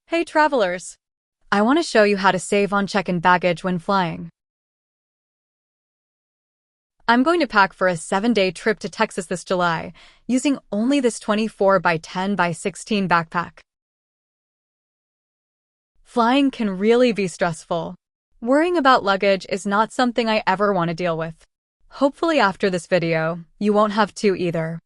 Hey travelers! I want to show you how to save on check-in baggage when flying. I'm going to pack for a 7-day trip to Texas this July, using only this 24 by 10 by 16 backpack. Flying can really be stressful. Worrying about luggage is not something I ever want to deal with. Hopefully after this video, you won't have to either.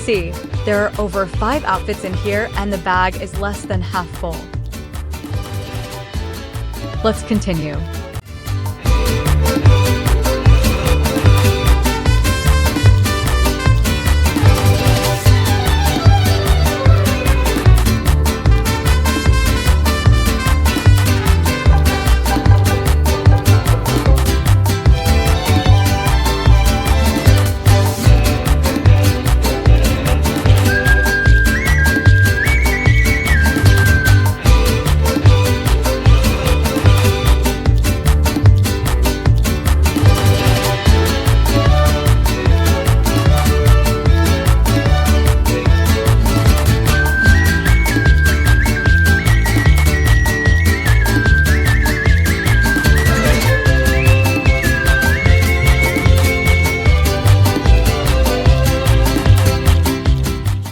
See, there are over 5 outfits in here and the bag is less than half full. Let's continue.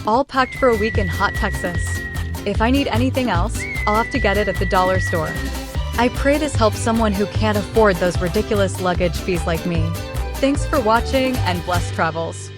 All packed for a week in hot Texas. If I need anything else, I'll have to get it at the dollar store. I pray this helps someone who can't afford those ridiculous luggage fees like me. Thanks for watching and blessed travels.